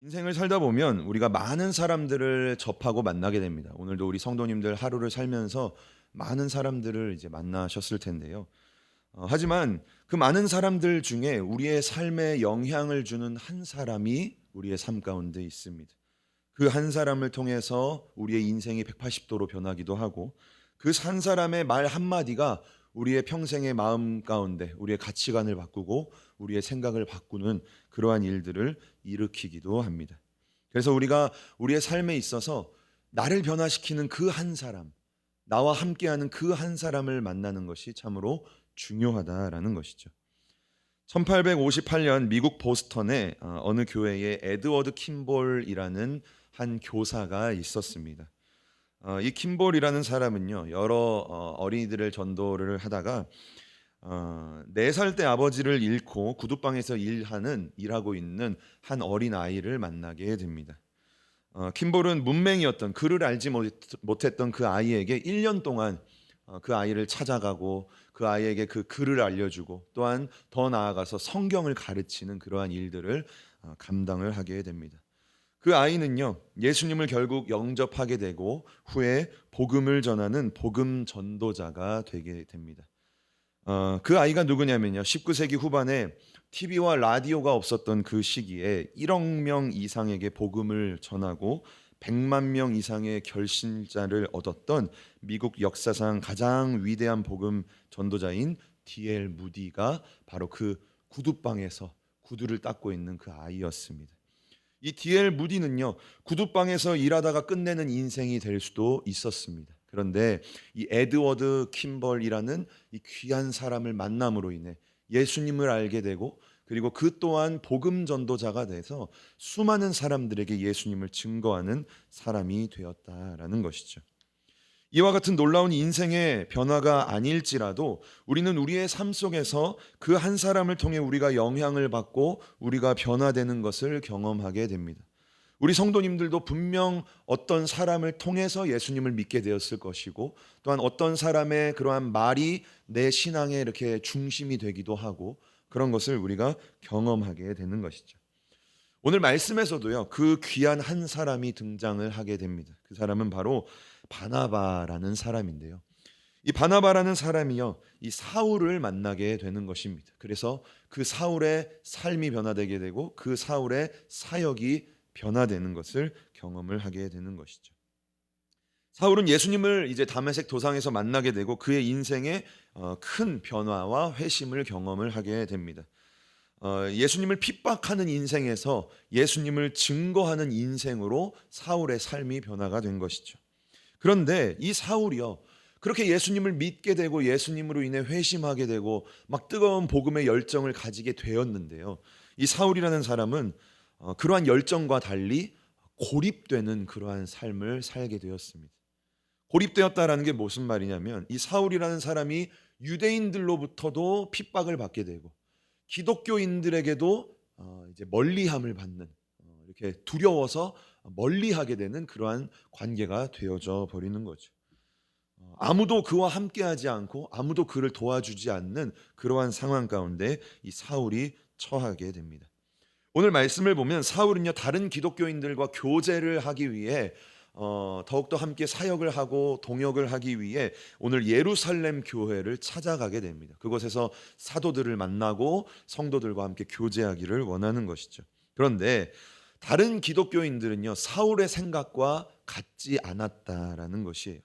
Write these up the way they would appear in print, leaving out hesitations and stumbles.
인생을 살다 보면 우리가 많은 사람들을 접하고 만나게 됩니다. 오늘도 우리 성도님들 하루를 살면서 많은 사람들을 이제 만나셨을 텐데요. 하지만 그 많은 사람들 중에 우리의 삶에 영향을 주는 한 사람이 우리의 삶 가운데 있습니다. 그 한 사람을 통해서 우리의 인생이 180도로 변하기도 하고 그 한 사람의 말 한마디가 우리의 평생의 마음 가운데 우리의 가치관을 바꾸고 우리의 생각을 바꾸는 그러한 일들을 일으키기도 합니다. 그래서 우리가 우리의 삶에 있어서 나를 변화시키는 그 한 사람, 나와 함께하는 그 한 사람을 만나는 것이 참으로 중요하다라는 것이죠. 1858년 미국 보스턴의 어느 교회에 에드워드 킴볼이라는 한 교사가 있었습니다. 이 킴볼이라는 사람은요, 여러 어린이들을 전도를 하다가 4살 때 아버지를 잃고 구두방에서 일하고 있는 한 어린 아이를 만나게 됩니다. 킴볼은 문맹이었던, 글을 알지 못했던 그 아이에게 1년 동안 그 아이를 찾아가고 그 아이에게 그 글을 알려주고 또한 더 나아가서 성경을 가르치는 그러한 일들을 감당을 하게 됩니다. 그 아이는요, 예수님을 결국 영접하게 되고 후에 복음을 전하는 복음 전도자가 되게 됩니다. 그 아이가 누구냐면요, 19세기 후반에 TV와 라디오가 없었던 그 시기에 1억 명 이상에게 복음을 전하고 100만 명 이상의 결신자를 얻었던 미국 역사상 가장 위대한 복음 전도자인 D.L. 무디가 바로 그 구두방에서 구두를 닦고 있는 그 아이였습니다. 이 D.L. 무디는요, 구두방에서 일하다가 끝내는 인생이 될 수도 있었습니다. 그런데 이 에드워드 킴벌이라는 이 귀한 사람을 만남으로 인해 예수님을 알게 되고 그리고 그 또한 복음 전도자가 돼서 수많은 사람들에게 예수님을 증거하는 사람이 되었다라는 것이죠. 이와 같은 놀라운 인생의 변화가 아닐지라도 우리는 우리의 삶 속에서 그 한 사람을 통해 우리가 영향을 받고 우리가 변화되는 것을 경험하게 됩니다. 우리 성도님들도 분명 어떤 사람을 통해서 예수님을 믿게 되었을 것이고 또한 어떤 사람의 그러한 말이 내 신앙의 이렇게 중심이 되기도 하고 그런 것을 우리가 경험하게 되는 것이죠. 오늘 말씀에서도요, 그 귀한 한 사람이 등장을 하게 됩니다. 그 사람은 바로 바나바라는 사람인데요. 이 바나바라는 사람이요, 이 사울을 만나게 되는 것입니다. 그래서 그 사울의 삶이 변화되게 되고 그 사울의 사역이 변화되는 것을 경험을 하게 되는 것이죠. 사울은 예수님을 이제 다메섹 도상에서 만나게 되고 그의 인생에 큰 변화와 회심을 경험을 하게 됩니다. 예수님을 핍박하는 인생에서 예수님을 증거하는 인생으로 사울의 삶이 변화가 된 것이죠. 그런데 이 사울이요, 그렇게 예수님을 믿게 되고 예수님으로 인해 회심하게 되고 막 뜨거운 복음의 열정을 가지게 되었는데요. 이 사울이라는 사람은 그러한 열정과 달리 고립되는 그러한 삶을 살게 되었습니다. 고립되었다라는 게 무슨 말이냐면 이 사울이라는 사람이 유대인들로부터도 핍박을 받게 되고 기독교인들에게도 이제 멀리함을 받는 이렇게 두려워서 멀리하게 되는 그러한 관계가 되어져 버리는 거죠. 아무도 그와 함께하지 않고 아무도 그를 도와주지 않는 그러한 상황 가운데 이 사울이 처하게 됩니다. 오늘 말씀을 보면 사울은요, 다른 기독교인들과 교제를 하기 위해 더욱더 함께 사역을 하고 동역을 하기 위해 오늘 예루살렘 교회를 찾아가게 됩니다. 그곳에서 사도들을 만나고 성도들과 함께 교제하기를 원하는 것이죠. 그런데 다른 기독교인들은요, 사울의 생각과 같지 않았다라는 것이에요.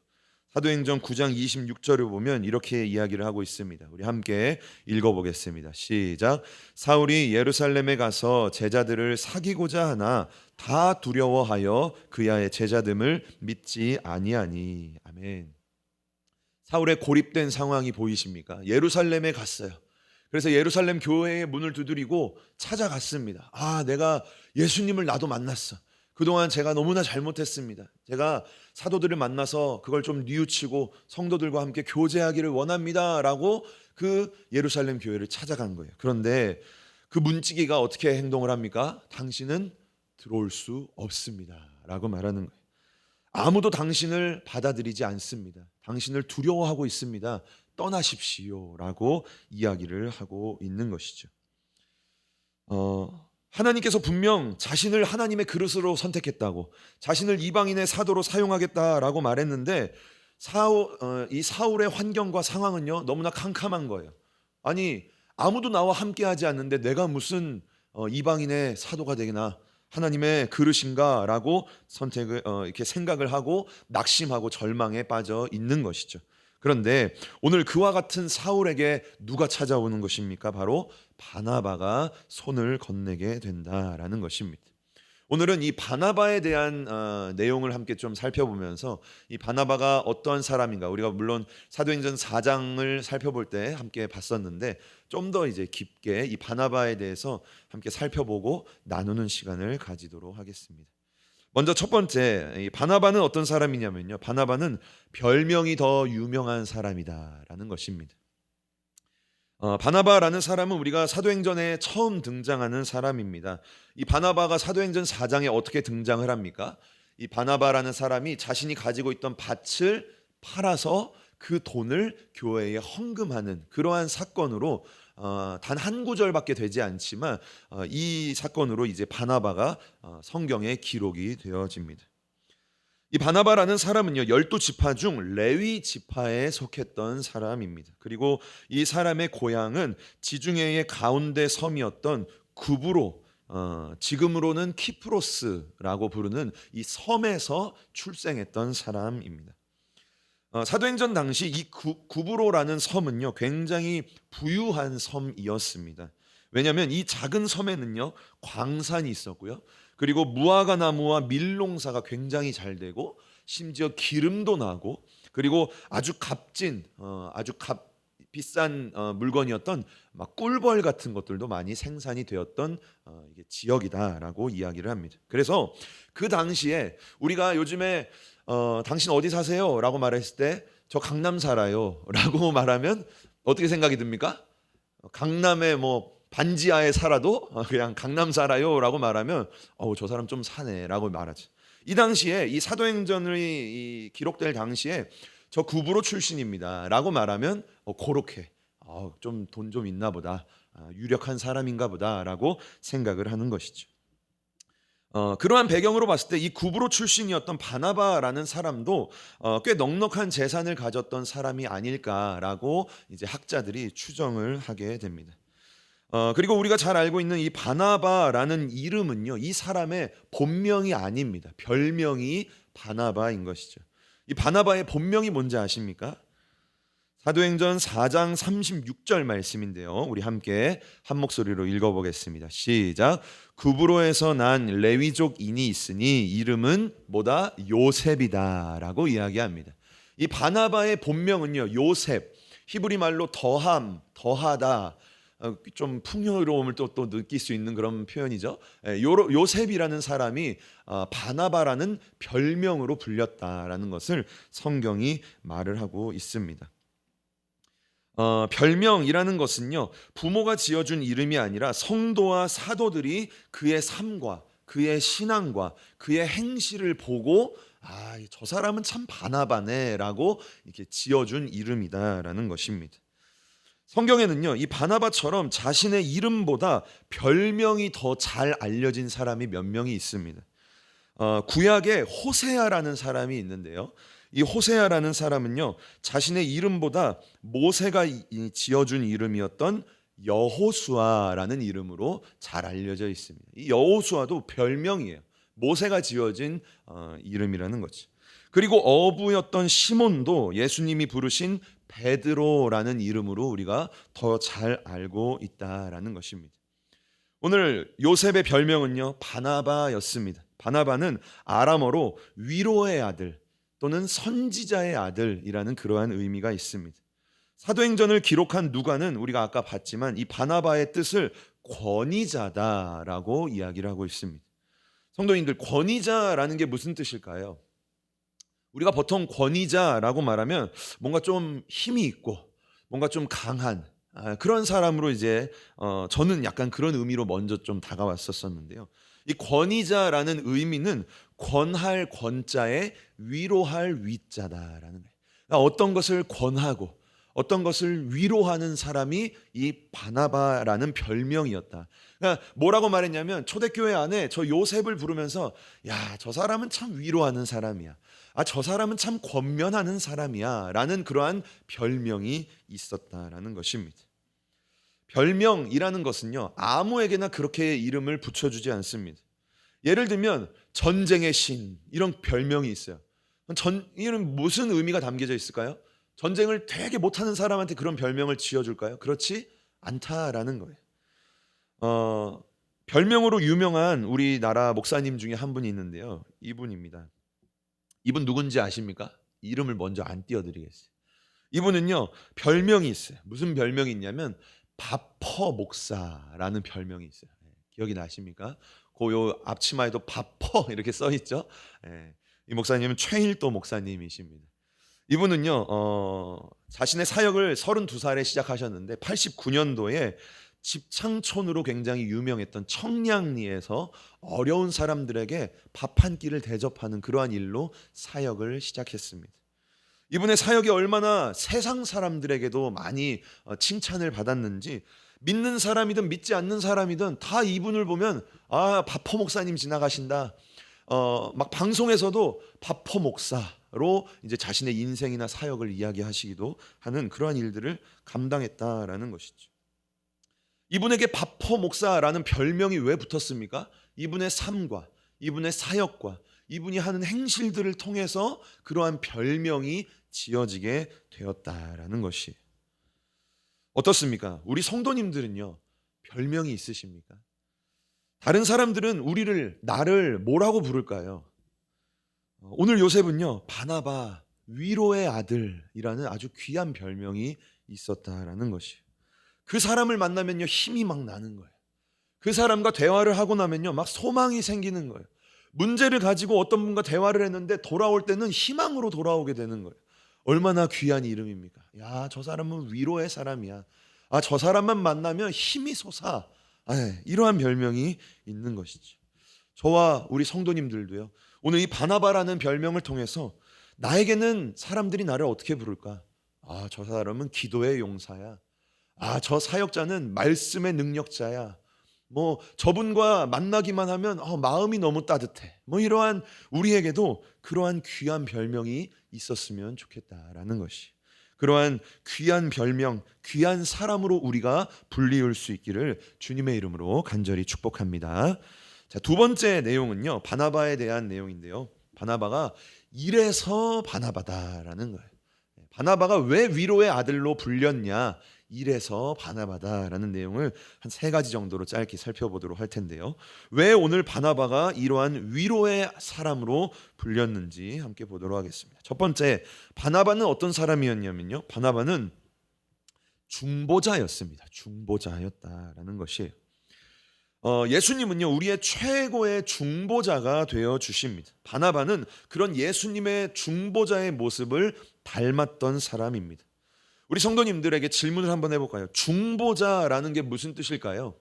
사도행전 9장 26절을 보면 이렇게 이야기를 하고 있습니다. 우리 함께 읽어보겠습니다. 시작. 사울이 예루살렘에 가서 제자들을 사귀고자 하나 다 두려워하여 그야의 제자됨을 믿지 아니하니. 아멘. 사울의 고립된 상황이 보이십니까? 예루살렘에 갔어요. 그래서 예루살렘 교회의 문을 두드리고 찾아갔습니다. 내가 예수님을 나도 만났어. 그동안 제가 너무나 잘못했습니다. 제가 사도들을 만나서 그걸 좀 뉘우치고 성도들과 함께 교제하기를 원합니다. 라고 그 예루살렘 교회를 찾아간 거예요. 그런데 그 문지기가 어떻게 행동을 합니까? 당신은 들어올 수 없습니다. 라고 말하는 거예요. 아무도 당신을 받아들이지 않습니다. 당신을 두려워하고 있습니다. 떠나십시오. 라고 이야기를 하고 있는 것이죠. 하나님께서 분명 자신을 하나님의 그릇으로 선택했다고, 자신을 이방인의 사도로 사용하겠다라고 말했는데 이 사울의 환경과 상황은요 너무나 캄캄한 거예요. 아니, 아무도 나와 함께하지 않는데 내가 무슨 이방인의 사도가 되나, 하나님의 그릇인가라고 이렇게 생각을 하고 낙심하고 절망에 빠져 있는 것이죠. 그런데 오늘 그와 같은 사울에게 누가 찾아오는 것입니까? 바로 바나바가 손을 건네게 된다라는 것입니다. 오늘은 이 바나바에 대한 내용을 함께 좀 살펴보면서 이 바나바가 어떠한 사람인가, 우리가 물론 사도행전 4장을 살펴볼 때 함께 봤었는데 좀 더 이제 깊게 이 바나바에 대해서 함께 살펴보고 나누는 시간을 가지도록 하겠습니다. 먼저 첫 번째, 이 바나바는 어떤 사람이냐면요, 바나바는 별명이 더 유명한 사람이다라는 것입니다. 바나바라는 사람은 우리가 사도행전에 처음 등장하는 사람입니다. 이 바나바가 사도행전 4장에 어떻게 등장을 합니까? 이 바나바라는 사람이 자신이 가지고 있던 밭을 팔아서 그 돈을 교회에 헌금하는 그러한 사건으로 단 한 구절밖에 되지 않지만 이 사건으로 이제 바나바가 성경에 기록이 되어집니다. 이 바나바라는 사람은요 12지파 중 레위 지파에 속했던 사람입니다. 그리고 이 사람의 고향은 지중해의 가운데 섬이었던 구브로, 지금으로는 키프로스라고 부르는 이 섬에서 출생했던 사람입니다. 사도행전 당시 이 구브로라는 섬은요 굉장히 부유한 섬이었습니다. 왜냐하면 이 작은 섬에는요 광산이 있었고요, 그리고 무화과 나무와 밀농사가 굉장히 잘 되고 심지어 기름도 나고, 그리고 아주 비싼 물건이었던 막 꿀벌 같은 것들도 많이 생산이 되었던 이게 지역이다라고 이야기를 합니다. 그래서 그 당시에 우리가 요즘에 당신 어디 사세요? 라고 말했을 때 저 강남 살아요 라고 말하면 어떻게 생각이 듭니까? 강남에 뭐 반지하에 살아도 그냥 강남 살아요 라고 말하면 저 사람 좀 사네 라고 말하죠. 이 당시에 이 사도행전이 기록될 당시에 저 구브로 출신입니다 라고 말하면 그렇게 좀 돈 좀 있나 보다, 유력한 사람인가 보다 라고 생각을 하는 것이죠. 그러한 배경으로 봤을 때 이 구브로 출신이었던 바나바라는 사람도 꽤 넉넉한 재산을 가졌던 사람이 아닐까라고 이제 학자들이 추정을 하게 됩니다. 그리고 우리가 잘 알고 있는 이 바나바라는 이름은요 이 사람의 본명이 아닙니다. 별명이 바나바인 것이죠. 이 바나바의 본명이 뭔지 아십니까? 사도행전 4장 36절 말씀인데요, 우리 함께 한 목소리로 읽어보겠습니다. 시작. 구브로에서 난 레위족인이 있으니 이름은 뭐다? 요셉이다 라고 이야기합니다. 이 바나바의 본명은요 요셉, 히브리 말로 더함, 더하다, 좀 풍요로움을 또 느낄 수 있는 그런 표현이죠. 요셉이라는 사람이 바나바라는 별명으로 불렸다라는 것을 성경이 말을 하고 있습니다. 별명이라는 것은요 부모가 지어준 이름이 아니라 성도와 사도들이 그의 삶과 그의 신앙과 그의 행실을 보고 저 사람은 참 바나바네라고 이렇게 지어준 이름이다라는 것입니다. 성경에는요 이 바나바처럼 자신의 이름보다 별명이 더 잘 알려진 사람이 몇 명이 있습니다. 구약에 호세아라는 사람이 있는데요, 이 호세아라는 사람은요 자신의 이름보다 모세가 지어준 이름이었던 여호수아라는 이름으로 잘 알려져 있습니다. 이 여호수아도 별명이에요. 모세가 지어진 이름이라는 거죠. 그리고 어부였던 시몬도 예수님이 부르신 베드로라는 이름으로 우리가 더 잘 알고 있다라는 것입니다. 오늘 요셉의 별명은요 바나바였습니다. 바나바는 아람어로 위로의 아들 또는 선지자의 아들이라는 그러한 의미가 있습니다. 사도행전을 기록한 누가는 우리가 아까 봤지만 이 바나바의 뜻을 권위자다라고 이야기를 하고 있습니다. 성도님들, 권위자라는 게 무슨 뜻일까요? 우리가 보통 권위자라고 말하면 뭔가 좀 힘이 있고 뭔가 좀 강한 그런 사람으로 이제 저는 약간 그런 의미로 먼저 좀 다가왔었는데요. 이 권위자라는 의미는 권할 권자에 위로할 위자다라는 거예요. 그러니까 어떤 것을 권하고 어떤 것을 위로하는 사람이 이 바나바라는 별명이었다. 그러니까 뭐라고 말했냐면 초대교회 안에 저 요셉을 부르면서 야, 저 사람은 참 위로하는 사람이야. 아, 저 사람은 참 권면하는 사람이야. 라는 그러한 별명이 있었다라는 것입니다. 별명이라는 것은요, 아무에게나 그렇게 이름을 붙여주지 않습니다. 예를 들면 전쟁의 신 이런 별명이 있어요. 이는 무슨 의미가 담겨져 있을까요? 전쟁을 되게 못하는 사람한테 그런 별명을 지어줄까요? 그렇지 않다라는 거예요. 별명으로 유명한 우리나라 목사님 중에 한 분이 있는데요. 이분입니다. 이분 누군지 아십니까? 이름을 먼저 안 띄워드리겠어요. 이분은요, 별명이 있어요. 무슨 별명이 있냐면 바퍼 목사라는 별명이 있어요. 기억이 나십니까? 요 앞치마에도 바퍼 이렇게 써 있죠. 이 목사님은 최일도 목사님이십니다. 이분은요, 자신의 사역을 32살에 시작하셨는데 89년도에 집창촌으로 굉장히 유명했던 청량리에서 어려운 사람들에게 밥 한 끼를 대접하는 그러한 일로 사역을 시작했습니다. 이분의 사역이 얼마나 세상 사람들에게도 많이 칭찬을 받았는지 믿는 사람이든 믿지 않는 사람이든 다 이분을 보면 아, 바퍼 목사님 지나가신다. 막 방송에서도 바퍼 목사로 이제 자신의 인생이나 사역을 이야기하시기도 하는 그러한 일들을 감당했다라는 것이죠. 이분에게 바퍼 목사라는 별명이 왜 붙었습니까? 이분의 삶과 이분의 사역과 이분이 하는 행실들을 통해서 그러한 별명이 지어지게 되었다라는 것이. 어떻습니까? 우리 성도님들은요, 별명이 있으십니까? 다른 사람들은 나를 뭐라고 부를까요? 오늘 요셉은요, 바나바, 위로의 아들이라는 아주 귀한 별명이 있었다라는 것이. 그 사람을 만나면요, 힘이 막 나는 거예요. 그 사람과 대화를 하고 나면요, 막 소망이 생기는 거예요. 문제를 가지고 어떤 분과 대화를 했는데 돌아올 때는 희망으로 돌아오게 되는 거예요. 얼마나 귀한 이름입니까? 야, 저 사람은 위로의 사람이야. 아, 저 사람만 만나면 힘이 솟아. 이러한 별명이 있는 것이죠. 저와 우리 성도님들도요, 오늘 이 바나바라는 별명을 통해서 나에게는 사람들이 나를 어떻게 부를까? 아, 저 사람은 기도의 용사야. 아, 저 사역자는 말씀의 능력자야. 뭐 저분과 만나기만 하면 마음이 너무 따뜻해. 뭐 이러한 우리에게도 그러한 귀한 별명이 있었으면 좋겠다라는 것이. 그러한 귀한 별명, 귀한 사람으로 우리가 불리울 수 있기를 주님의 이름으로 간절히 축복합니다. 자, 두 번째 내용은요, 바나바에 대한 내용인데요. 바나바가 이래서 바나바다라는 거예요. 바나바가 왜 위로의 아들로 불렸냐? 이래서 바나바다라는 내용을 한 3가지 정도로 짧게 살펴보도록 할 텐데요. 왜 오늘 바나바가 이러한 위로의 사람으로 불렸는지 함께 보도록 하겠습니다. 첫 번째, 바나바는 어떤 사람이었냐면요, 바나바는 중보자였습니다. 중보자였다라는 것이에요. 예수님은요, 우리의 최고의 중보자가 되어 주십니다. 바나바는 그런 예수님의 중보자의 모습을 닮았던 사람입니다. 우리 성도님들에게 질문을 한번 해볼까요? 중보자라는 게 무슨 뜻일까요?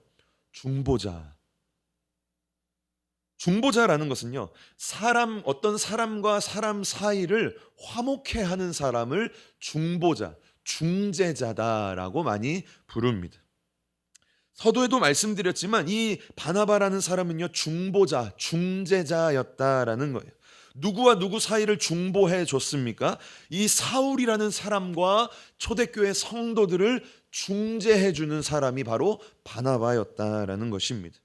중보자라는 것은요, 어떤 사람과 사람 사이를 화목해 하는 사람을 중보자, 중재자다라고 많이 부릅니다. 서두에도 말씀드렸지만 이 바나바라는 사람은요, 중보자, 중재자였다라는 거예요. 누구와 누구 사이를 중보해 줬습니까? 이 사울이라는 사람과 초대교회 성도들을 중재해 주는 사람이 바로 바나바였다라는 것입니다.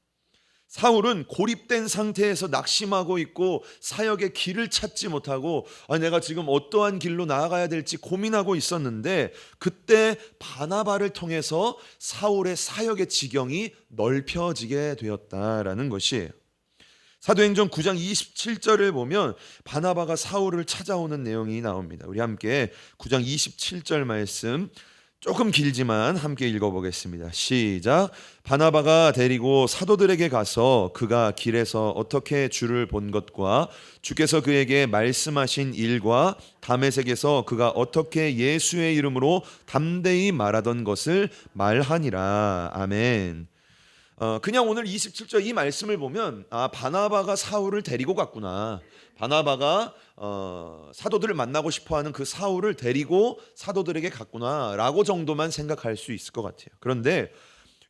사울은 고립된 상태에서 낙심하고 있고 사역의 길을 찾지 못하고 내가 지금 어떠한 길로 나아가야 될지 고민하고 있었는데, 그때 바나바를 통해서 사울의 사역의 지경이 넓혀지게 되었다라는 것이에요. 사도행전 9장 27절을 보면 바나바가 사울을 찾아오는 내용이 나옵니다. 우리 함께 9장 27절 말씀 조금 길지만 함께 읽어보겠습니다. 시작. 바나바가 데리고 사도들에게 가서 그가 길에서 어떻게 주를 본 것과 주께서 그에게 말씀하신 일과 다메섹에서 그가 어떻게 예수의 이름으로 담대히 말하던 것을 말하니라. 아멘. 그냥 오늘 27절 이 말씀을 보면 바나바가 사울을 데리고 갔구나. 바나바가 사도들을 만나고 싶어하는 그 사울을 데리고 사도들에게 갔구나라고 정도만 생각할 수 있을 것 같아요. 그런데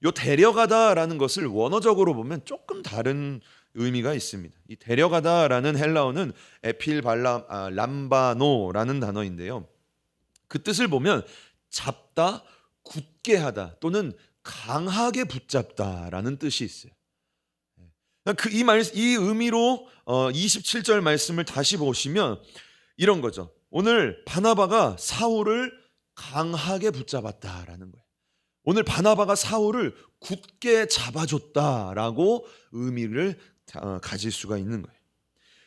요 데려가다라는 것을 원어적으로 보면 조금 다른 의미가 있습니다. 이 데려가다라는 헬라어는 람바노라는 단어인데요. 그 뜻을 보면 잡다, 굳게 하다 또는 강하게 붙잡다라는 뜻이 있어요. 이 의미로 27절 말씀을 다시 보시면 이런 거죠. 오늘 바나바가 사울을 강하게 붙잡았다라는 거예요. 오늘 바나바가 사울을 굳게 잡아줬다라고 의미를 가질 수가 있는 거예요.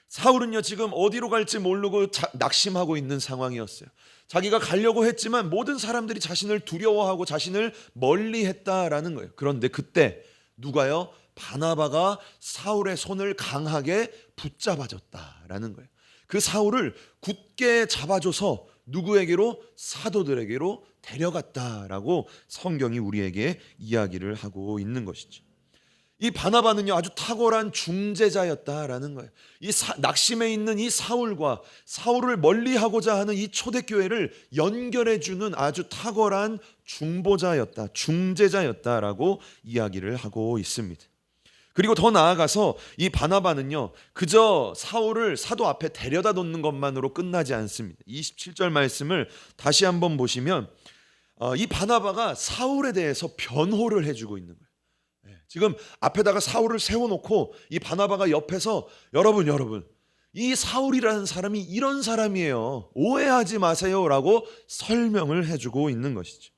사울은요 지금 어디로 갈지 모르고 낙심하고 있는 상황이었어요. 자기가 가려고 했지만 모든 사람들이 자신을 두려워하고 자신을 멀리했다라는 거예요. 그런데 그때 누가요? 바나바가 사울의 손을 강하게 붙잡아줬다라는 거예요. 그 사울을 굳게 잡아줘서 누구에게로? 사도들에게로 데려갔다라고 성경이 우리에게 이야기를 하고 있는 것이죠. 이 바나바는요 아주 탁월한 중재자였다라는 거예요. 낙심해 있는 이 사울과 사울을 멀리하고자 하는 이 초대교회를 연결해주는 아주 탁월한 중보자였다, 중재자였다라고 이야기를 하고 있습니다. 그리고 더 나아가서 이 바나바는요 그저 사울을 사도 앞에 데려다 놓는 것만으로 끝나지 않습니다. 27절 말씀을 다시 한번 보시면 이 바나바가 사울에 대해서 변호를 해주고 있는 거예요. 지금 앞에다가 사울을 세워놓고 이 바나바가 옆에서 여러분 이 사울이라는 사람이 이런 사람이에요. 오해하지 마세요라고 설명을 해주고 있는 것이죠.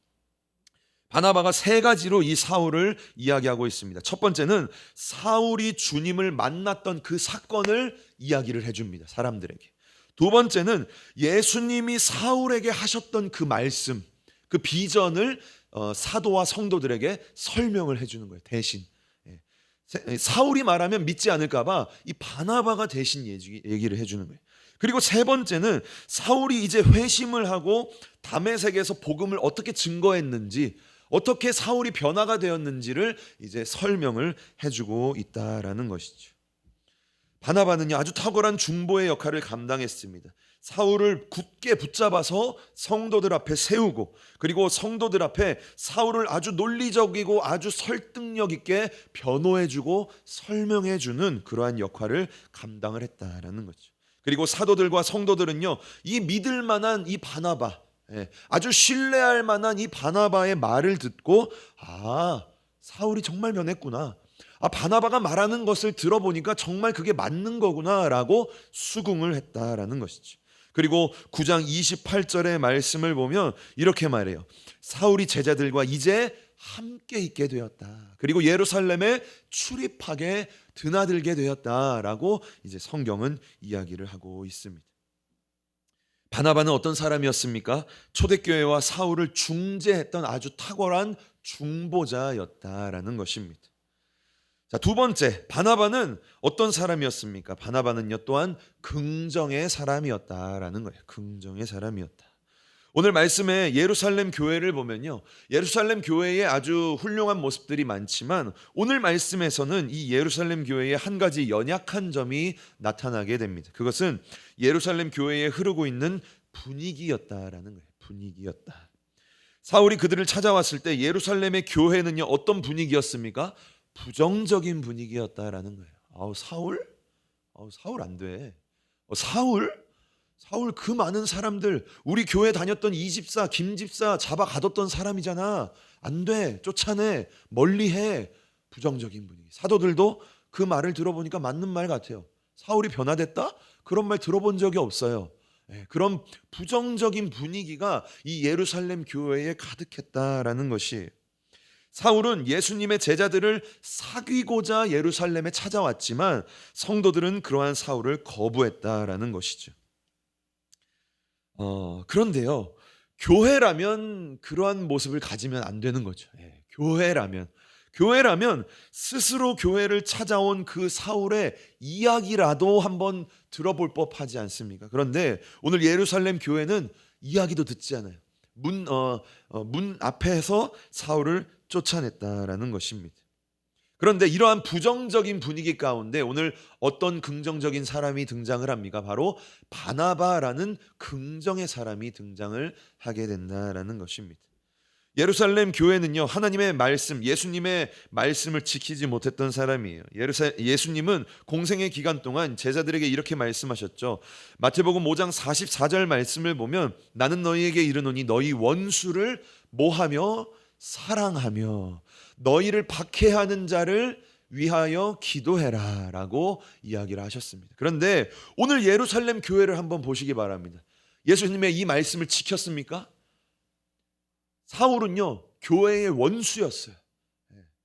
바나바가 세 가지로 이 사울을 이야기하고 있습니다. 첫 번째는 사울이 주님을 만났던 그 사건을 이야기를 해줍니다. 사람들에게. 두 번째는 예수님이 사울에게 하셨던 그 말씀, 그 비전을 사도와 성도들에게 설명을 해주는 거예요. 대신 사울이 말하면 믿지 않을까봐 이 바나바가 대신 얘기를 해주는 거예요. 그리고 세 번째는 사울이 이제 회심을 하고 다메섹에서 복음을 어떻게 증거했는지, 어떻게 사울이 변화가 되었는지를 이제 설명을 해주고 있다라는 것이죠. 바나바는요 아주 탁월한 중보의 역할을 감당했습니다. 사울을 굳게 붙잡아서 성도들 앞에 세우고, 그리고 성도들 앞에 사울을 아주 논리적이고 아주 설득력 있게 변호해주고 설명해주는 그러한 역할을 감당을 했다라는 거죠. 그리고 사도들과 성도들은요 이 믿을 만한 이 바나바, 아주 신뢰할 만한 이 바나바의 말을 듣고 사울이 정말 변했구나, 바나바가 말하는 것을 들어보니까 정말 그게 맞는 거구나라고 수긍을 했다라는 것이죠. 그리고 9장 28절의 말씀을 보면 이렇게 말해요. 사울이 제자들과 이제 함께 있게 되었다. 그리고 예루살렘에 출입하게 드나들게 되었다라고 이제 성경은 이야기를 하고 있습니다. 바나바는 어떤 사람이었습니까? 초대교회와 사울을 중재했던 아주 탁월한 중보자였다라는 것입니다. 자, 두 번째, 바나바는 어떤 사람이었습니까? 바나바는요 또한 긍정의 사람이었다라는 거예요. 긍정의 사람이었다. 오늘 말씀에 예루살렘 교회를 보면요, 예루살렘 교회에 아주 훌륭한 모습들이 많지만 오늘 말씀에서는 이 예루살렘 교회의 한 가지 연약한 점이 나타나게 됩니다. 그것은 예루살렘 교회에 흐르고 있는 분위기였다라는 거예요. 분위기였다. 사울이 그들을 찾아왔을 때 예루살렘의 교회는요 어떤 분위기였습니까? 부정적인 분위기였다라는 거예요. 사울 안 돼. 사울 그 많은 사람들, 우리 교회 다녔던 이 집사, 김 집사 잡아 가뒀던 사람이잖아. 안 돼. 쫓아내. 멀리해. 부정적인 분위기. 사도들도 그 말을 들어보니까 맞는 말 같아요. 사울이 변화됐다? 그런 말 들어본 적이 없어요. 그런 부정적인 분위기가 이 예루살렘 교회에 가득했다라는 것이, 사울은 예수님의 제자들을 사귀고자 예루살렘에 찾아왔지만 성도들은 그러한 사울을 거부했다라는 것이죠. 그런데요, 교회라면 그러한 모습을 가지면 안 되는 거죠. 교회라면 스스로 교회를 찾아온 그 사울의 이야기라도 한번 들어볼 법하지 않습니까? 그런데 오늘 예루살렘 교회는 이야기도 듣지 않아요. 문 앞에서 사울을 쫓아냈다라는 것입니다. 그런데 이러한 부정적인 분위기 가운데 오늘 어떤 긍정적인 사람이 등장을 합니까? 바로 바나바라는 긍정의 사람이 등장을 하게 된다라는 것입니다. 예루살렘 교회는요, 하나님의 말씀, 예수님의 말씀을 지키지 못했던 사람이에요. 예수님은 공생의 기간 동안 제자들에게 이렇게 말씀하셨죠. 마태복음 5장 44절 말씀을 보면 나는 너희에게 이르노니 너희 원수를 뭐하며 사랑하며 너희를 박해하는 자를 위하여 기도해라 라고 이야기를 하셨습니다. 그런데 오늘 예루살렘 교회를 한번 보시기 바랍니다. 예수님의 이 말씀을 지켰습니까? 사울은요, 교회의 원수였어요.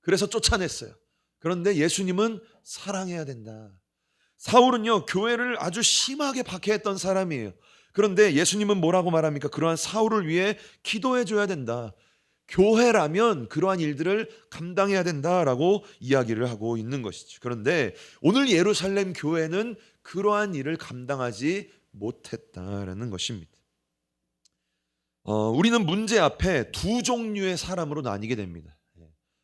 그래서 쫓아냈어요. 그런데 예수님은 사랑해야 된다. 사울은요, 교회를 아주 심하게 박해했던 사람이에요. 그런데 예수님은 뭐라고 말합니까? 그러한 사울을 위해 기도해 줘야 된다. 교회라면 그러한 일들을 감당해야 된다라고 이야기를 하고 있는 것이죠. 그런데 오늘 예루살렘 교회는 그러한 일을 감당하지 못했다라는 것입니다. 우리는 문제 앞에 두 종류의 사람으로 나뉘게 됩니다.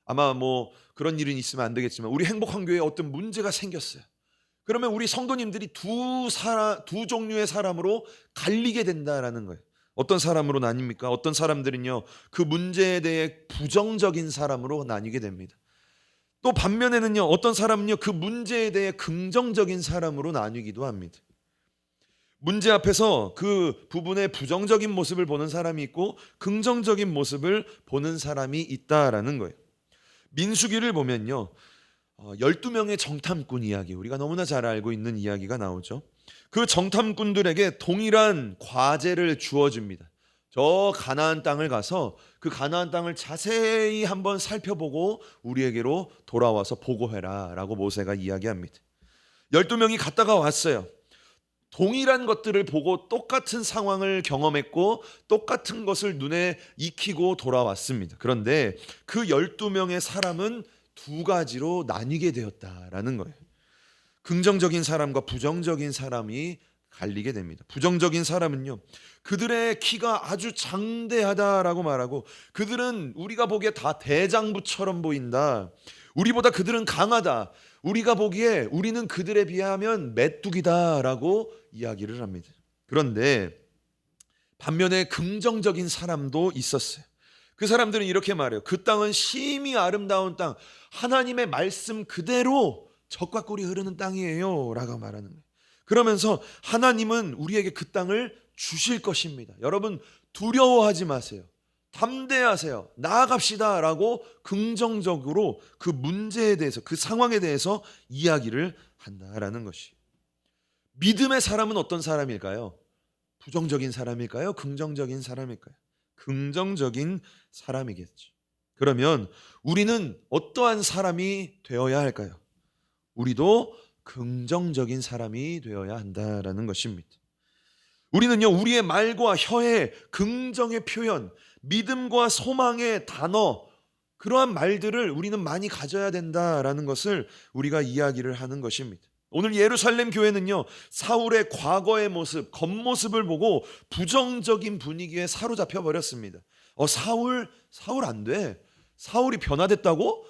아마 뭐 그런 일은 있으면 안 되겠지만 우리 행복한 교회에 어떤 문제가 생겼어요. 그러면 우리 성도님들이 두 종류의 사람으로 갈리게 된다라는 거예요. 어떤 사람으로 나뉩니까? 어떤 사람들은요, 그 문제에 대해 부정적인 사람으로 나뉘게 됩니다. 또 반면에는요, 어떤 사람은요, 그 문제에 대해 긍정적인 사람으로 나뉘기도 합니다. 문제 앞에서 그 부분의 부정적인 모습을 보는 사람이 있고 긍정적인 모습을 보는 사람이 있다라는 거예요. 민수기를 보면요, 12명의 정탐꾼 이야기, 우리가 너무나 잘 알고 있는 이야기가 나오죠. 그 정탐꾼들에게 동일한 과제를 주어집니다. 저 가나안 땅을 가서 그 가나안 땅을 자세히 한번 살펴보고 우리에게로 돌아와서 보고해라 라고 모세가 이야기합니다. 12명이 갔다가 왔어요. 동일한 것들을 보고 똑같은 상황을 경험했고 똑같은 것을 눈에 익히고 돌아왔습니다. 그런데 그 12명의 사람은 두 가지로 나뉘게 되었다라는 거예요. 긍정적인 사람과 부정적인 사람이 갈리게 됩니다. 부정적인 사람은요, 그들의 키가 아주 장대하다라고 말하고 그들은 우리가 보기에 다 대장부처럼 보인다. 우리보다 그들은 강하다. 우리가 보기에 우리는 그들에 비하면 메뚜기다라고 이야기를 합니다. 그런데 반면에 긍정적인 사람도 있었어요. 그 사람들은 이렇게 말해요. 그 땅은 심히 아름다운 땅, 하나님의 말씀 그대로 젖과 꿀이 흐르는 땅이에요 라고 말하는 거예요. 그러면서 하나님은 우리에게 그 땅을 주실 것입니다. 여러분 두려워하지 마세요. 담대하세요. 나아갑시다 라고 긍정적으로 그 문제에 대해서, 그 상황에 대해서 이야기를 한다라는 것이. 믿음의 사람은 어떤 사람일까요? 부정적인 사람일까요? 긍정적인 사람일까요? 긍정적인 사람이겠죠. 그러면 우리는 어떠한 사람이 되어야 할까요? 우리도 긍정적인 사람이 되어야 한다라는 것입니다. 우리는요, 우리의 말과 혀의 긍정의 표현, 믿음과 소망의 단어, 그러한 말들을 우리는 많이 가져야 된다라는 것을 우리가 이야기를 하는 것입니다. 오늘 예루살렘 교회는요, 사울의 과거의 모습, 겉모습을 보고 부정적인 분위기에 사로잡혀 버렸습니다. 사울 안 돼. 사울이 변화됐다고?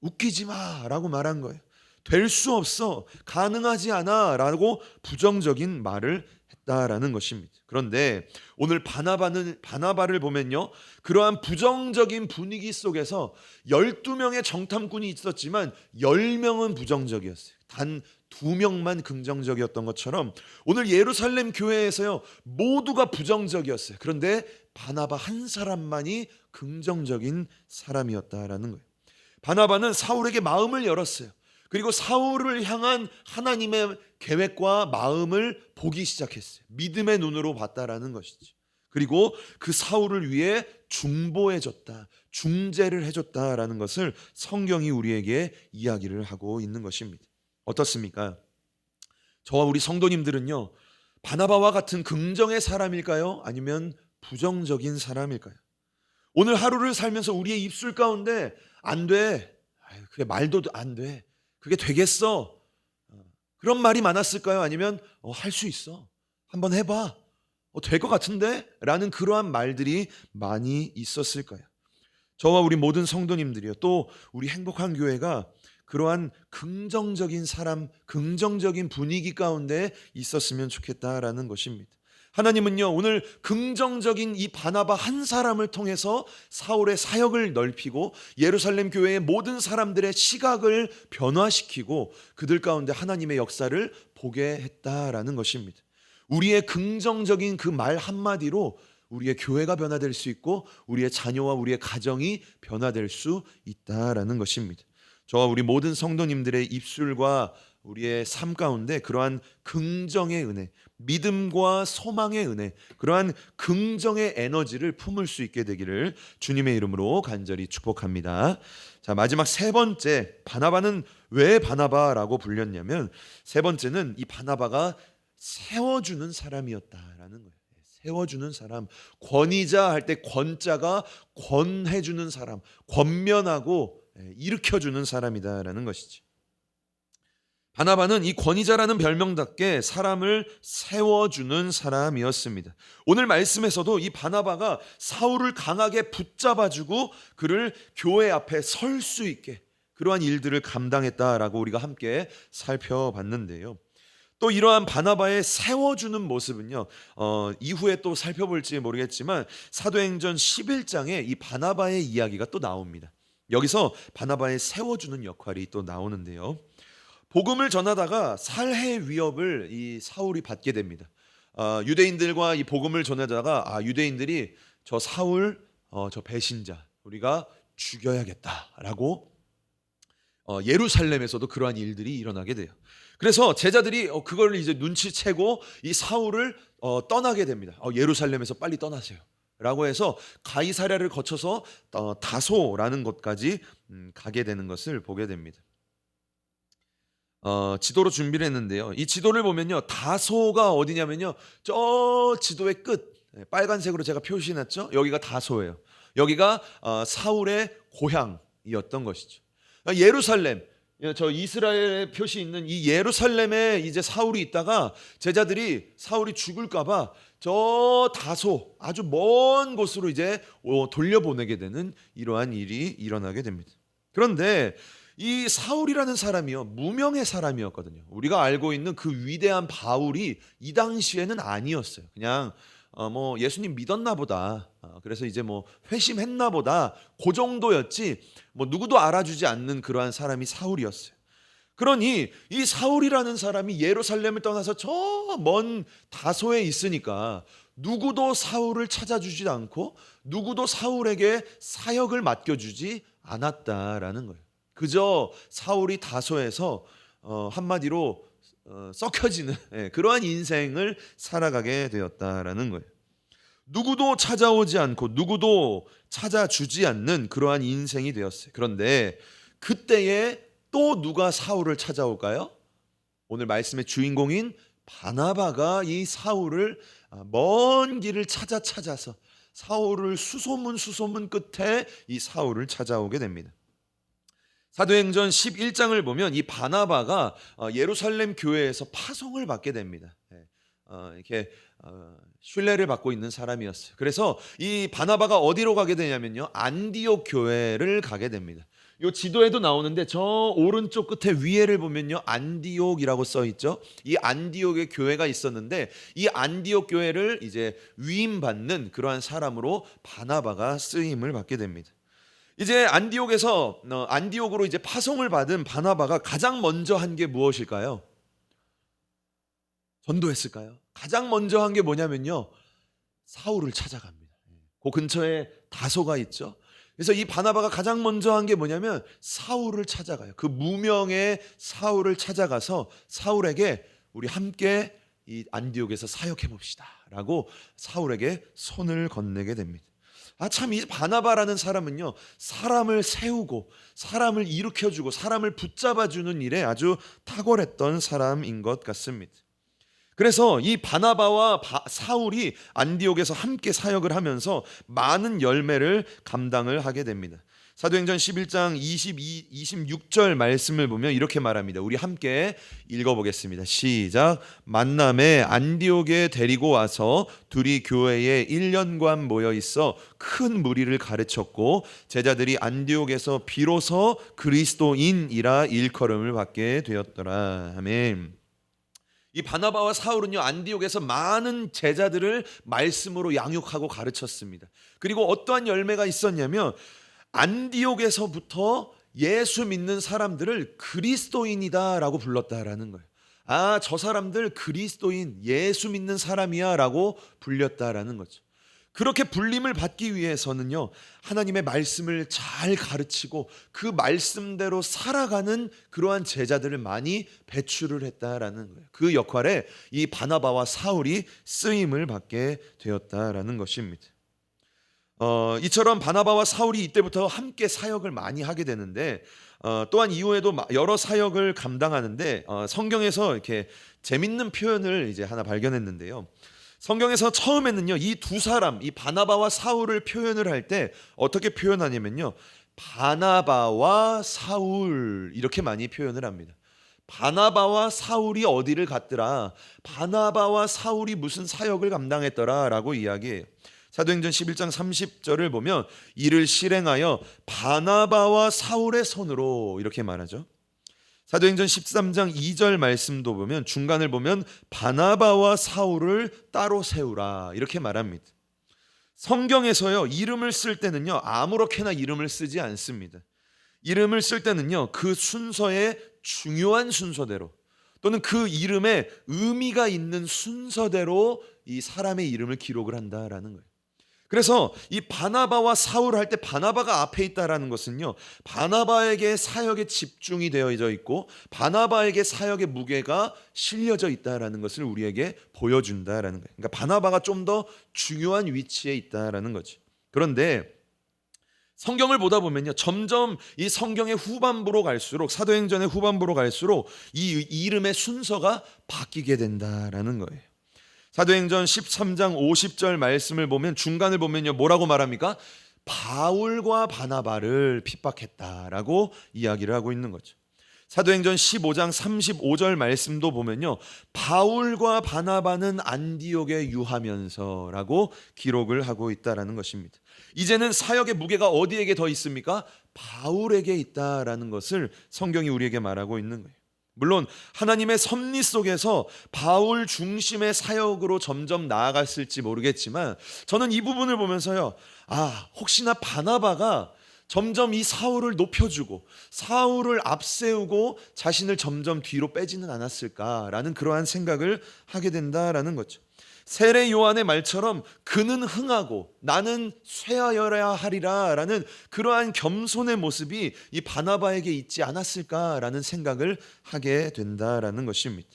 웃기지 마라고 말한 거예요. 될 수 없어, 가능하지 않아 라고 부정적인 말을 했다라는 것입니다. 그런데 오늘 바나바를 보면요, 그러한 부정적인 분위기 속에서 12명의 정탐꾼이 있었지만 10명은 부정적이었어요. 단 2명만 긍정적이었던 것처럼 오늘 예루살렘 교회에서요, 모두가 부정적이었어요. 그런데 바나바 한 사람만이 긍정적인 사람이었다라는 거예요. 바나바는 사울에게 마음을 열었어요. 그리고 사울을 향한 하나님의 계획과 마음을 보기 시작했어요. 믿음의 눈으로 봤다라는 것이죠. 그리고 그 사울을 위해 중보해줬다, 중재를 해줬다라는 것을 성경이 우리에게 이야기를 하고 있는 것입니다. 어떻습니까? 저와 우리 성도님들은요, 바나바와 같은 긍정의 사람일까요? 아니면 부정적인 사람일까요? 오늘 하루를 살면서 우리의 입술 가운데 안 돼, 그게 말도 안 돼, 그게 되겠어, 그런 말이 많았을까요? 아니면 할 수 있어, 한번 해봐, 될 것 같은데? 라는 그러한 말들이 많이 있었을까요? 저와 우리 모든 성도님들이요, 또 우리 행복한 교회가 그러한 긍정적인 사람, 긍정적인 분위기 가운데 있었으면 좋겠다라는 것입니다. 하나님은요, 오늘 긍정적인 이 바나바 한 사람을 통해서 사울의 사역을 넓히고 예루살렘 교회의 모든 사람들의 시각을 변화시키고 그들 가운데 하나님의 역사를 보게 했다라는 것입니다. 우리의 긍정적인 그 말 한마디로 우리의 교회가 변화될 수 있고 우리의 자녀와 우리의 가정이 변화될 수 있다라는 것입니다. 저와 우리 모든 성도님들의 입술과 우리의 삶 가운데 그러한 긍정의 은혜, 믿음과 소망의 은혜, 그러한 긍정의 에너지를 품을 수 있게 되기를 주님의 이름으로 간절히 축복합니다. 자, 마지막 세 번째, 바나바는 왜 바나바라고 불렸냐면 세 번째는 이 바나바가 세워주는 사람이었다라는 거예요. 세워주는 사람, 권위자 할 때 권자가 권해주는 사람, 권면하고 일으켜주는 사람이다라는 것이지. 바나바는 이 권위자라는 별명답게 사람을 세워주는 사람이었습니다. 오늘 말씀에서도 이 바나바가 사울을 강하게 붙잡아주고 그를 교회 앞에 설 수 있게 그러한 일들을 감당했다라고 우리가 함께 살펴봤는데요. 또 이러한 바나바의 세워주는 모습은요, 이후에 또 살펴볼지 모르겠지만 사도행전 11장에 이 바나바의 이야기가 또 나옵니다. 여기서 바나바의 세워주는 역할이 또 나오는데요. 복음을 전하다가 살해 위협을 이 사울이 받게 됩니다. 유대인들과 이 복음을 전하다가 유대인들이 저 사울, 저 배신자 우리가 죽여야겠다라고 예루살렘에서도 그러한 일들이 일어나게 돼요. 그래서 제자들이 그걸 이제 눈치채고 이 사울을 떠나게 됩니다. 예루살렘에서 빨리 떠나세요 라고 해서 가이사랴를 거쳐서 다소라는 곳까지 가게 되는 것을 보게 됩니다. 지도로 준비를 했는데요. 이 지도를 보면요, 다소가 어디냐면요, 저 지도의 끝 빨간색으로 제가 표시해놨죠. 여기가 다소예요. 여기가 사울의 고향이었던 것이죠. 예루살렘, 저 이스라엘의 표시 있는 이 예루살렘에 이제 사울이 있다가 제자들이 사울이 죽을까봐 저 다소 아주 먼 곳으로 이제 돌려보내게 되는 이러한 일이 일어나게 됩니다. 그런데 이 사울이라는 사람이요, 무명의 사람이었거든요. 우리가 알고 있는 그 위대한 바울이 이 당시에는 아니었어요. 그냥 뭐 예수님 믿었나 보다, 그래서 이제 뭐 회심했나 보다, 그 정도였지 뭐 누구도 알아주지 않는 그러한 사람이 사울이었어요. 그러니 이 사울이라는 사람이 예루살렘을 떠나서 저 먼 다소에 있으니까 누구도 사울을 찾아주지 않고 누구도 사울에게 사역을 맡겨주지 않았다라는 거예요. 그저 사울이 다소에서 한마디로 썩혀지는 그러한 인생을 살아가게 되었다라는 거예요. 누구도 찾아오지 않고 누구도 찾아주지 않는 그러한 인생이 되었어요. 그런데 그때에 또 누가 사울을 찾아올까요? 오늘 말씀의 주인공인 바나바가 이 사울을 먼 길을 찾아서 사울을 수소문 끝에 이 사울을 찾아오게 됩니다. 사도행전 11장을 보면 이 바나바가 예루살렘 교회에서 파송을 받게 됩니다. 이렇게 신뢰를 받고 있는 사람이었어요. 그래서 이 바나바가 어디로 가게 되냐면요, 안디옥 교회를 가게 됩니다. 이 지도에도 나오는데 저 오른쪽 끝에 위에를 보면요, 안디옥이라고 써 있죠. 이 안디옥의 교회가 있었는데 이 안디옥 교회를 이제 위임받는 그러한 사람으로 바나바가 쓰임을 받게 됩니다. 이제 안디옥으로 이제 파송을 받은 바나바가 가장 먼저 한 게 무엇일까요? 전도했을까요? 가장 먼저 한 게 뭐냐면요, 사울을 찾아갑니다. 그 근처에 다소가 있죠. 그래서 이 바나바가 가장 먼저 한 게 뭐냐면 사울을 찾아가요. 그 무명의 사울을 찾아가서 사울에게 우리 함께 이 안디옥에서 사역해 봅시다 라고 사울에게 손을 건네게 됩니다. 참 이 바나바라는 사람은요, 사람을 세우고 사람을 일으켜주고 사람을 붙잡아주는 일에 아주 탁월했던 사람인 것 같습니다. 그래서 이 바나바와 사울이 안디옥에서 함께 사역을 하면서 많은 열매를 감당을 하게 됩니다. 사도행전 11장 26절 말씀을 보면 이렇게 말합니다. 우리 함께 읽어보겠습니다. 시작. 만남에 안디옥에 데리고 와서 둘이 교회에 1년간 모여 있어 큰 무리를 가르쳤고 제자들이 안디옥에서 비로소 그리스도인이라 일컬음을 받게 되었더라. 아멘. 이 바나바와 사울은요, 안디옥에서 많은 제자들을 말씀으로 양육하고 가르쳤습니다. 그리고 어떠한 열매가 있었냐면 안디옥에서부터 예수 믿는 사람들을 그리스도인이다라고 불렀다라는 거예요. 아, 저 사람들 그리스도인, 예수 믿는 사람이야라고 불렸다라는 거죠. 그렇게 불림을 받기 위해서는요, 하나님의 말씀을 잘 가르치고 그 말씀대로 살아가는 그러한 제자들을 많이 배출을 했다라는 거예요. 그 역할에 이 바나바와 사울이 쓰임을 받게 되었다라는 것입니다. 이처럼 바나바와 사울이 이때부터 함께 사역을 많이 하게 되는데, 또한 이후에도 여러 사역을 감당하는데, 성경에서 이렇게 재밌는 표현을 이제 하나 발견했는데요. 성경에서 처음에는요, 이 두 사람, 이 바나바와 사울을 표현을 할 때 어떻게 표현하냐면요, 바나바와 사울 이렇게 많이 표현을 합니다. 바나바와 사울이 어디를 갔더라, 바나바와 사울이 무슨 사역을 감당했더라 라고 이야기해요. 사도행전 11장 30절을 보면 이를 실행하여 바나바와 사울의 손으로 이렇게 말하죠. 사도행전 13장 2절 말씀도 보면 중간을 보면 바나바와 사울을 따로 세우라 이렇게 말합니다. 성경에서요, 이름을 쓸 때는요, 아무렇게나 이름을 쓰지 않습니다. 이름을 쓸 때는요, 그 순서의 중요한 순서대로 또는 그 이름에 의미가 있는 순서대로 이 사람의 이름을 기록을 한다라는 거예요. 그래서 이 바나바와 사울 할 때 바나바가 앞에 있다라는 것은요, 바나바에게 사역에 집중이 되어져 있고 바나바에게 사역의 무게가 실려져 있다라는 것을 우리에게 보여준다라는 거예요. 그러니까 바나바가 좀 더 중요한 위치에 있다라는 거죠. 그런데 성경을 보다 보면요, 점점 이 성경의 후반부로 갈수록, 사도행전의 후반부로 갈수록 이 이름의 순서가 바뀌게 된다라는 거예요. 사도행전 13장 50절 말씀을 보면 중간을 보면요, 뭐라고 말합니까? 바울과 바나바를 핍박했다라고 이야기를 하고 있는 거죠. 사도행전 15장 35절 말씀도 보면요, 바울과 바나바는 안디옥에 유하면서라고 기록을 하고 있다라는 것입니다. 이제는 사역의 무게가 어디에게 더 있습니까? 바울에게 있다라는 것을 성경이 우리에게 말하고 있는 거예요. 물론 하나님의 섭리 속에서 바울 중심의 사역으로 점점 나아갔을지 모르겠지만 저는 이 부분을 보면서요, 혹시나 바나바가 점점 이 사울을 높여주고 사울을 앞세우고 자신을 점점 뒤로 빼지는 않았을까라는 그러한 생각을 하게 된다라는 거죠. 세례 요한의 말처럼 그는 흥하고 나는 쇠하여야 하리라 라는 그러한 겸손의 모습이 이 바나바에게 있지 않았을까라는 생각을 하게 된다라는 것입니다.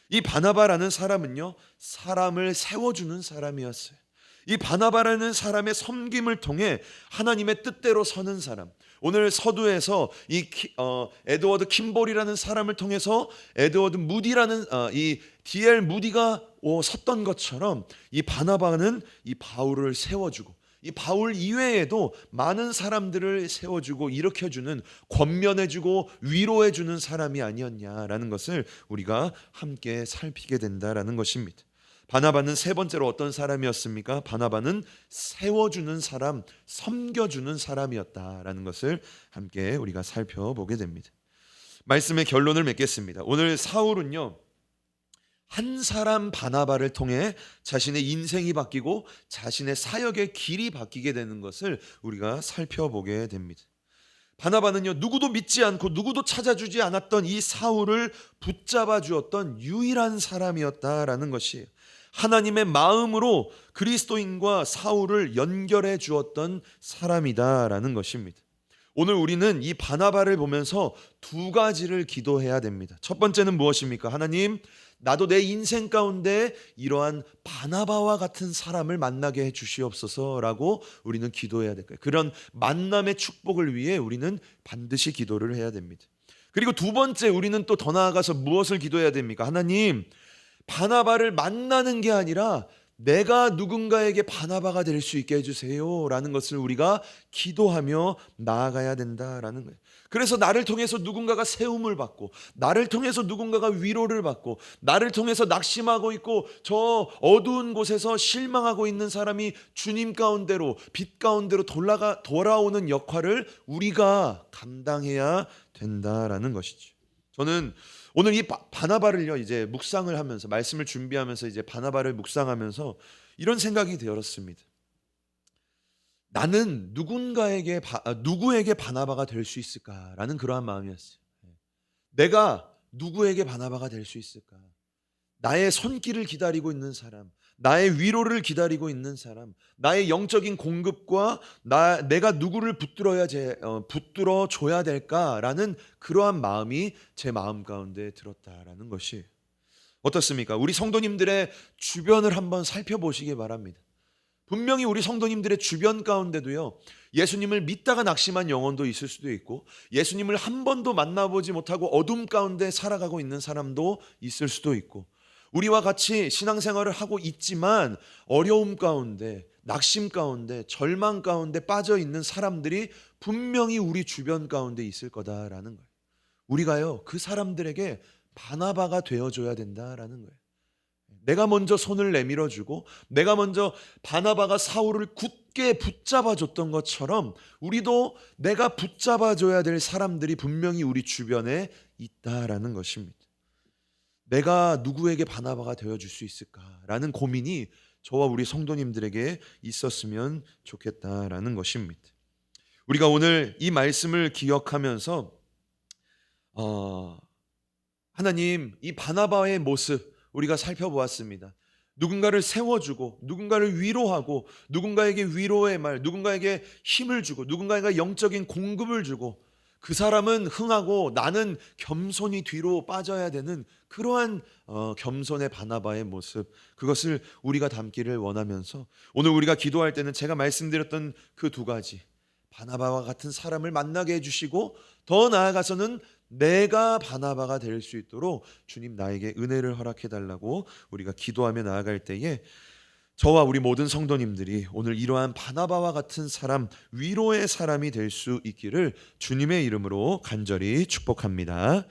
이 바나바라는 사람은요, 사람을 세워주는 사람이었어요. 이 바나바라는 사람의 섬김을 통해 하나님의 뜻대로 서는 사람, 오늘 서두에서 이 에드워드 킴볼이라는 사람을 통해서 에드워드 무디라는 이 D.L. 무디가 섰던 것처럼 이 바나바는 이 바울을 세워주고 이 바울 이외에도 많은 사람들을 세워주고 일으켜주는, 권면해주고 위로해주는 사람이 아니었냐라는 것을 우리가 함께 살피게 된다라는 것입니다. 바나바는 세 번째로 어떤 사람이었습니까? 바나바는 세워주는 사람, 섬겨주는 사람이었다라는 것을 함께 우리가 살펴보게 됩니다. 말씀의 결론을 맺겠습니다. 오늘 사울은요, 한 사람 바나바를 통해 자신의 인생이 바뀌고 자신의 사역의 길이 바뀌게 되는 것을 우리가 살펴보게 됩니다. 바나바는요, 누구도 믿지 않고 누구도 찾아주지 않았던 이 사울을 붙잡아 주었던 유일한 사람이었다라는 것이에요. 하나님의 마음으로 그리스도인과 사울을 연결해 주었던 사람이다라는 것입니다. 오늘 우리는 이 바나바를 보면서 두 가지를 기도해야 됩니다. 첫 번째는 무엇입니까? 하나님, 나도 내 인생 가운데 이러한 바나바와 같은 사람을 만나게 해 주시옵소서라고 우리는 기도해야 될 거예요. 그런 만남의 축복을 위해 우리는 반드시 기도를 해야 됩니다. 그리고 두 번째, 우리는 또 더 나아가서 무엇을 기도해야 됩니까? 하나님, 바나바를 만나는 게 아니라 내가 누군가에게 바나바가 될 수 있게 해주세요라는 것을 우리가 기도하며 나아가야 된다라는 거예요. 그래서 나를 통해서 누군가가 세움을 받고, 나를 통해서 누군가가 위로를 받고, 나를 통해서 낙심하고 있고 저 어두운 곳에서 실망하고 있는 사람이 주님 가운데로, 빛 가운데로 돌아오는 역할을 우리가 감당해야 된다라는 것이죠. 저는 오늘 이 바나바를요, 이제 묵상을 하면서, 말씀을 준비하면서 이제 바나바를 묵상하면서 이런 생각이 되었습니다. 나는 누구에게 바나바가 될 수 있을까라는 그러한 마음이었어요. 내가 누구에게 바나바가 될 수 있을까? 나의 손길을 기다리고 있는 사람, 나의 위로를 기다리고 있는 사람, 나의 영적인 공급과 내가 누구를 붙들어 줘야 될까라는 그러한 마음이 제 마음 가운데 들었다라는 것이 어떻습니까? 우리 성도님들의 주변을 한번 살펴보시기 바랍니다. 분명히 우리 성도님들의 주변 가운데도요, 예수님을 믿다가 낙심한 영혼도 있을 수도 있고, 예수님을 한 번도 만나보지 못하고 어둠 가운데 살아가고 있는 사람도 있을 수도 있고, 우리와 같이 신앙생활을 하고 있지만 어려움 가운데, 낙심 가운데, 절망 가운데 빠져 있는 사람들이 분명히 우리 주변 가운데 있을 거다라는 거예요. 우리가요, 그 사람들에게 바나바가 되어줘야 된다라는 거예요. 내가 먼저 손을 내밀어 주고, 내가 먼저 바나바가 사울을 굳게 붙잡아 줬던 것처럼 우리도 내가 붙잡아 줘야 될 사람들이 분명히 우리 주변에 있다라는 것입니다. 내가 누구에게 바나바가 되어줄 수 있을까라는 고민이 저와 우리 성도님들에게 있었으면 좋겠다라는 것입니다. 우리가 오늘 이 말씀을 기억하면서 하나님, 이 바나바의 모습 우리가 살펴보았습니다. 누군가를 세워주고, 누군가를 위로하고, 누군가에게 위로의 말, 누군가에게 힘을 주고, 누군가에게 영적인 공급을 주고, 그 사람은 흥하고 나는 겸손히 뒤로 빠져야 되는 그러한 겸손의 바나바의 모습, 그것을 우리가 담기를 원하면서 오늘 우리가 기도할 때는 제가 말씀드렸던 그 두 가지, 바나바와 같은 사람을 만나게 해주시고, 더 나아가서는 내가 바나바가 될 수 있도록 주님 나에게 은혜를 허락해 달라고 우리가 기도하며 나아갈 때에 저와 우리 모든 성도님들이 오늘 이러한 바나바와 같은 사람, 위로의 사람이 될 수 있기를 주님의 이름으로 간절히 축복합니다.